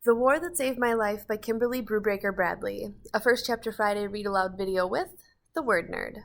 The War That Saved My Life by Kimberly Brubaker Bradley, a First Chapter Friday read aloud video with The Word Nerd.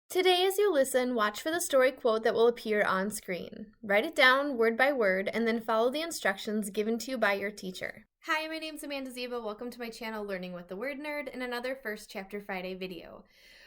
Today, as you listen, watch for the story quote that will appear on screen. Write it down word by word and then follow the instructions given to you by your teacher. Hi, my name's Amanda Ziva. Welcome to my channel, Learning with the Word Nerd, and another First Chapter Friday video.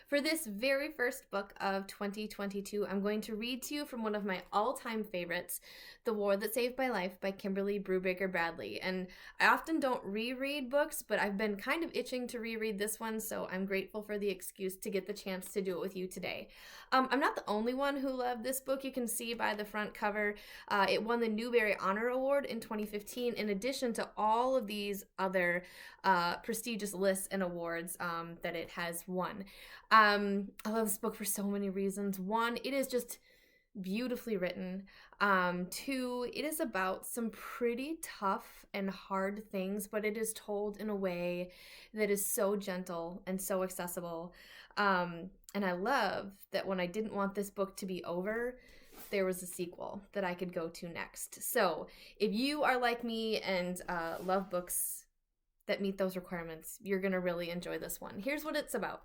For this very first book of 2022, I'm going to read to you from one of my all-time favorites, The War That Saved My Life by Kimberly Brubaker Bradley. And I often don't reread books, but I've been kind of itching to reread this one, so I'm grateful for the excuse to get the chance to do it with you today. I'm not the only one who loved this book. You can see by the front cover, it won the Newbery Honor Award in 2015, in addition to all of these other prestigious lists and awards that it has won. I love this book for so many reasons. One, it is just beautifully written. Two, it is about some pretty tough and hard things, but it is told in a way that is so gentle and so accessible. And I love that when I didn't want this book to be over, there was a sequel that I could go to next. So if you are like me and love books that meet those requirements, you're going to really enjoy this one. Here's what it's about.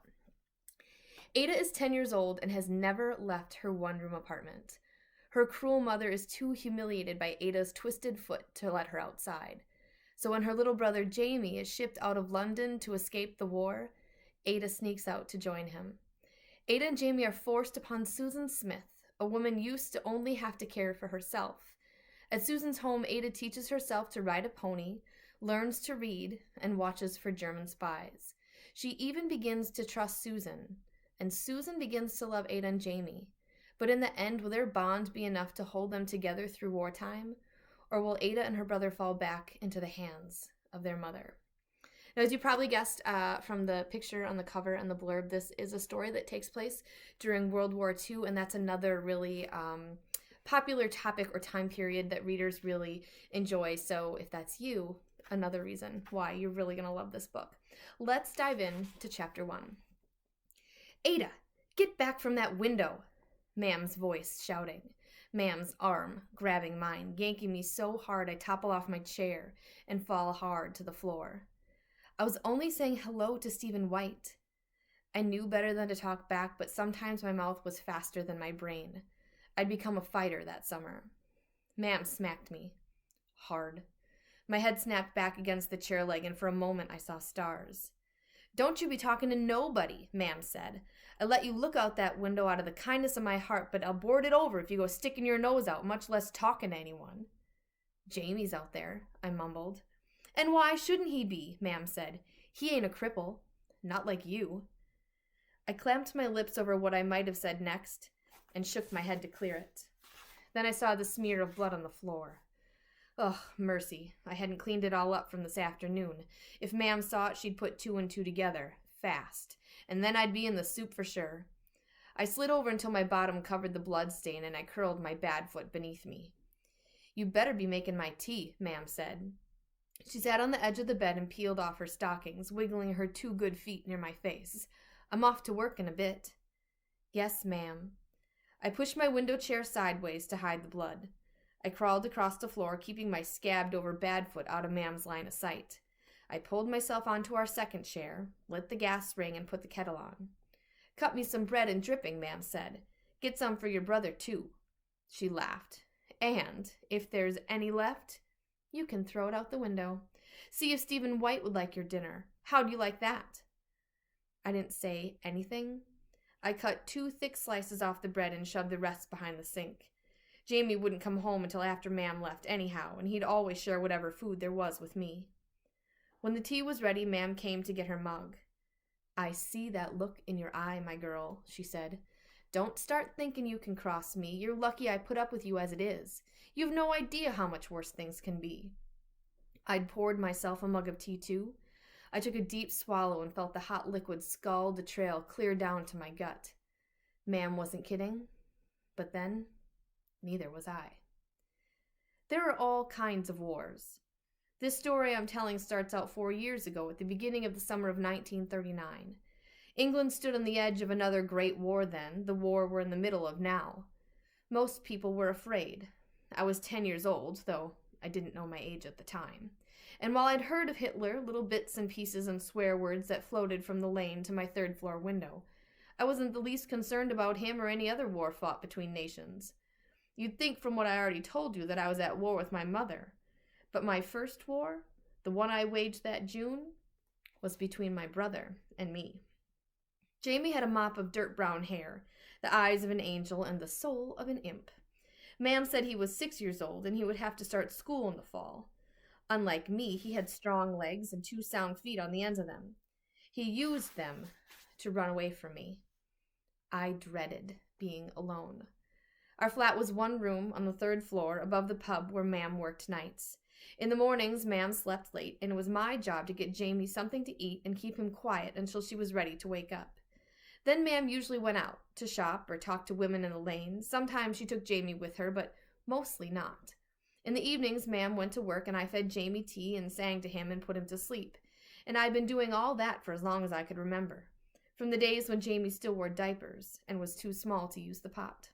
Ada is 10 years old and has never left her one-room apartment. Her cruel mother is too humiliated by Ada's twisted foot to let her outside. So when her little brother Jamie is shipped out of London to escape the war, Ada sneaks out to join him. Ada and Jamie are forced upon Susan Smith, a woman used to only have to care for herself. At Susan's home, Ada teaches herself to ride a pony, learns to read, and watches for German spies. She even begins to trust Susan. And Susan begins to love Ada and Jamie. But in the end, will their bond be enough to hold them together through wartime? Or will Ada and her brother fall back into the hands of their mother? Now, as you probably guessed from the picture on the cover and the blurb, this is a story that takes place during World War II, and that's another really popular topic or time period that readers really enjoy. So if that's you, another reason why you're really going to love this book. Let's dive in to Chapter 1. Ada, get back from that window, Mam's voice shouting. Mam's arm grabbing mine, yanking me so hard I topple off my chair and fall hard to the floor. I was only saying hello to Stephen White. I knew better than to talk back, but sometimes my mouth was faster than my brain. I'd become a fighter that summer. Mam smacked me. Hard. My head snapped back against the chair leg, and for a moment I saw stars. Don't you be talking to nobody, Mam said. I let you look out that window out of the kindness of my heart, but I'll board it over if you go sticking your nose out, much less talking to anyone. Jamie's out there, I mumbled. And why shouldn't he be, Mam said. He ain't a cripple. Not like you. I clamped my lips over what I might have said next and shook my head to clear it. Then I saw the smear of blood on the floor. Ugh, mercy. I hadn't cleaned it all up from this afternoon. If Mam saw it, she'd put two and two together, fast, and then I'd be in the soup for sure. I slid over until my bottom covered the blood stain, and I curled my bad foot beneath me. You better be making my tea, Mam said. She sat on the edge of the bed and peeled off her stockings, wiggling her two good feet near my face. I'm off to work in a bit. Yes, ma'am. I pushed my window chair sideways to hide the blood. I crawled across the floor, keeping my scabbed over bad foot out of Mam's line of sight. I pulled myself onto our second chair, lit the gas ring, and put the kettle on. Cut me some bread and dripping, Mam said. Get some for your brother, too. She laughed. And, if there's any left, you can throw it out the window. See if Stephen White would like your dinner. How'd you like that? I didn't say anything. I cut 2 thick slices off the bread and shoved the rest behind the sink. Jamie wouldn't come home until after Mam left anyhow, and he'd always share whatever food there was with me. When the tea was ready, Mam came to get her mug. I see that look in your eye, my girl, she said. Don't start thinking you can cross me. You're lucky I put up with you as it is. You've no idea how much worse things can be. I'd poured myself a mug of tea, too. I took a deep swallow and felt the hot liquid scald the trail clear down to my gut. Mam wasn't kidding, but then neither was I. There are all kinds of wars. This story I'm telling starts out 4 years ago at the beginning of the summer of 1939. England stood on the edge of another great war then, the war we're in the middle of now. Most people were afraid. I was 10 years old, though I didn't know my age at the time. And while I'd heard of Hitler, little bits and pieces and swear words that floated from the lane to my third-floor window, I wasn't the least concerned about him or any other war fought between nations. You'd think from what I already told you that I was at war with my mother. But my first war, the one I waged that June, was between my brother and me. Jamie had a mop of dirt brown hair, the eyes of an angel, and the soul of an imp. Mam said he was 6 years old and he would have to start school in the fall. Unlike me, he had strong legs and 2 sound feet on the ends of them. He used them to run away from me. I dreaded being alone. Our flat was 1 room on the 3rd floor above the pub where Mam worked nights. In the mornings, Mam slept late, and it was my job to get Jamie something to eat and keep him quiet until she was ready to wake up. Then Mam usually went out to shop or talk to women in the lane. Sometimes she took Jamie with her, but mostly not. In the evenings, Mam went to work, and I fed Jamie tea and sang to him and put him to sleep. And I'd been doing all that for as long as I could remember, from the days when Jamie still wore diapers and was too small to use the pot.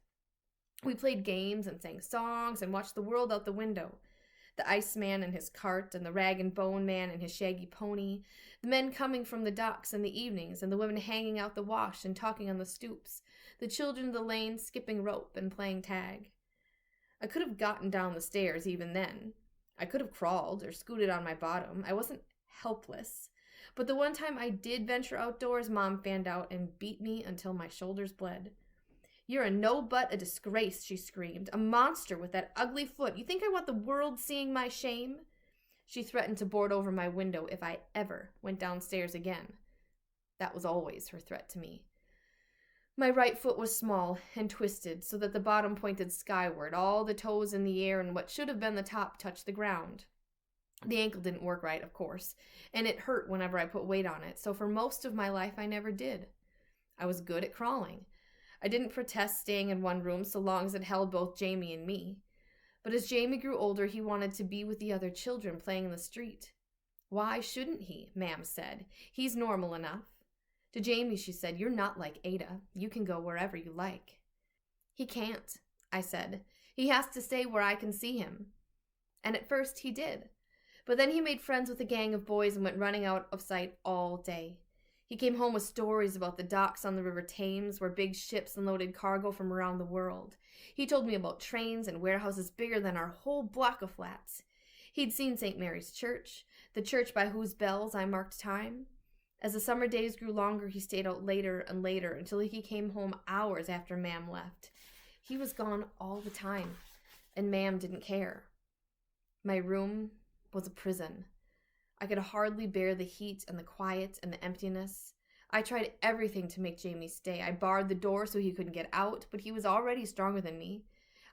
We played games and sang songs and watched the world out the window. The Iceman and his cart, and the Rag and Bone Man and his shaggy pony, the men coming from the docks in the evenings, and the women hanging out the wash and talking on the stoops, the children of the lane skipping rope and playing tag. I could have gotten down the stairs even then. I could have crawled or scooted on my bottom. I wasn't helpless. But the one time I did venture outdoors, Mom fanned out and beat me until my shoulders bled. "You're a no-but, a disgrace," she screamed. "A monster with that ugly foot. You think I want the world seeing my shame?" She threatened to board over my window if I ever went downstairs again. That was always her threat to me. My right foot was small and twisted so that the bottom pointed skyward, all the toes in the air, and what should have been the top touched the ground. The ankle didn't work right, of course, and it hurt whenever I put weight on it, so for most of my life I never did. I was good at crawling. I didn't protest staying in 1 room so long as it held both Jamie and me. But as Jamie grew older, he wanted to be with the other children playing in the street. "Why shouldn't he?" Mam said. "He's normal enough." To Jamie, she said, "You're not like Ada. You can go wherever you like." "He can't," I said. "He has to stay where I can see him." And at first he did. But then he made friends with a gang of boys and went running out of sight all day. He came home with stories about the docks on the River Thames, where big ships unloaded cargo from around the world. He told me about trains and warehouses bigger than our whole block of flats. He'd seen St. Mary's Church, the church by whose bells I marked time. As the summer days grew longer, he stayed out later and later until he came home hours after Mam left. He was gone all the time, and Mam didn't care. My room was a prison. I could hardly bear the heat and the quiet and the emptiness. I tried everything to make Jamie stay. I barred the door so he couldn't get out, but he was already stronger than me.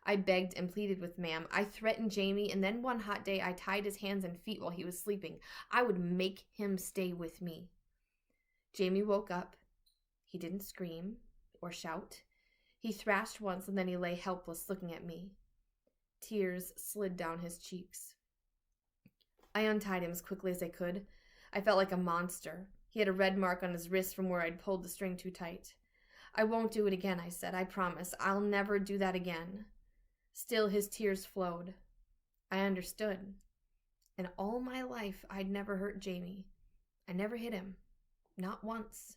I begged and pleaded with Mam. I threatened Jamie, and then one hot day I tied his hands and feet while he was sleeping. I would make him stay with me. Jamie woke up. He didn't scream or shout. He thrashed once, and then he lay helpless, looking at me. Tears slid down his cheeks. I untied him as quickly as I could. I felt like a monster. He had a red mark on his wrist from where I'd pulled the string too tight. "I won't do it again," I said. "I promise. I'll never do that again." Still, his tears flowed. I understood. In all my life, I'd never hurt Jamie. I never hit him. Not once.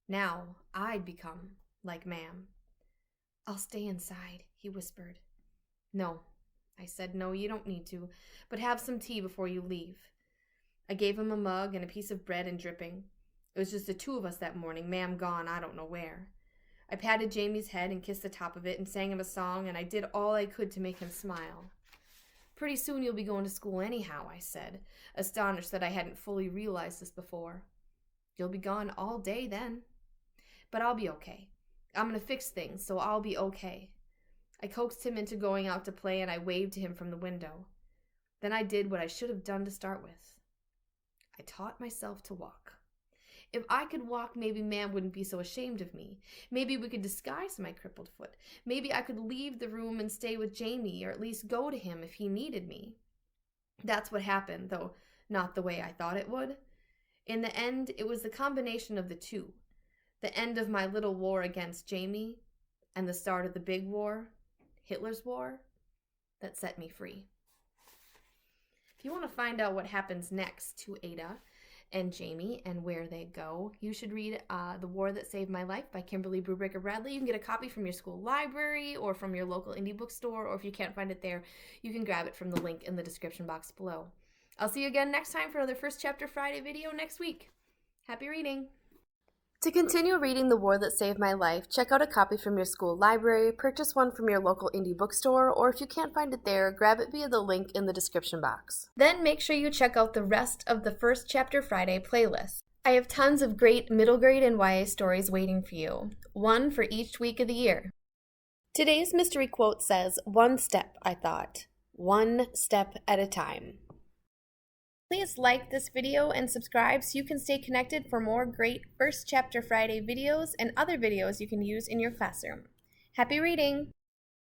Now, I'd become like Mam. "I'll stay inside," he whispered. "No," I said. "No, you don't need to, but have some tea before you leave." I gave him a mug and a piece of bread and dripping. It was just the 2 of us that morning, Mam gone I don't know where. I patted Jamie's head and kissed the top of it and sang him a song, and I did all I could to make him smile. "Pretty soon you'll be going to school anyhow," I said, astonished that I hadn't fully realized this before. "You'll be gone all day then." "But I'll be okay. I'm going to fix things, so I'll be okay." I coaxed him into going out to play, and I waved to him from the window. Then I did what I should have done to start with. I taught myself to walk. If I could walk, maybe Mam wouldn't be so ashamed of me. Maybe we could disguise my crippled foot. Maybe I could leave the room and stay with Jamie, or at least go to him if he needed me. That's what happened, though not the way I thought it would. In the end, it was the combination of the 2. The end of my little war against Jamie and the start of the big war, Hitler's war, that set me free. If you want to find out what happens next to Ada and Jamie and where they go, you should read The War That Saved My Life by Kimberly Brubaker Bradley. You can get a copy from your school library or from your local indie bookstore, or if you can't find it there, you can grab it from the link in the description box below. I'll see you again next time for another First Chapter Friday video next week. Happy reading! To continue reading The War That Saved My Life, check out a copy from your school library, purchase one from your local indie bookstore, or if you can't find it there, grab it via the link in the description box. Then make sure you check out the rest of the First Chapter Friday playlist. I have tons of great middle grade and YA stories waiting for you, one for each week of the year. Today's mystery quote says, "One step, I thought. One step at a time." Please like this video and subscribe so you can stay connected for more great First Chapter Friday videos and other videos you can use in your classroom. Happy reading!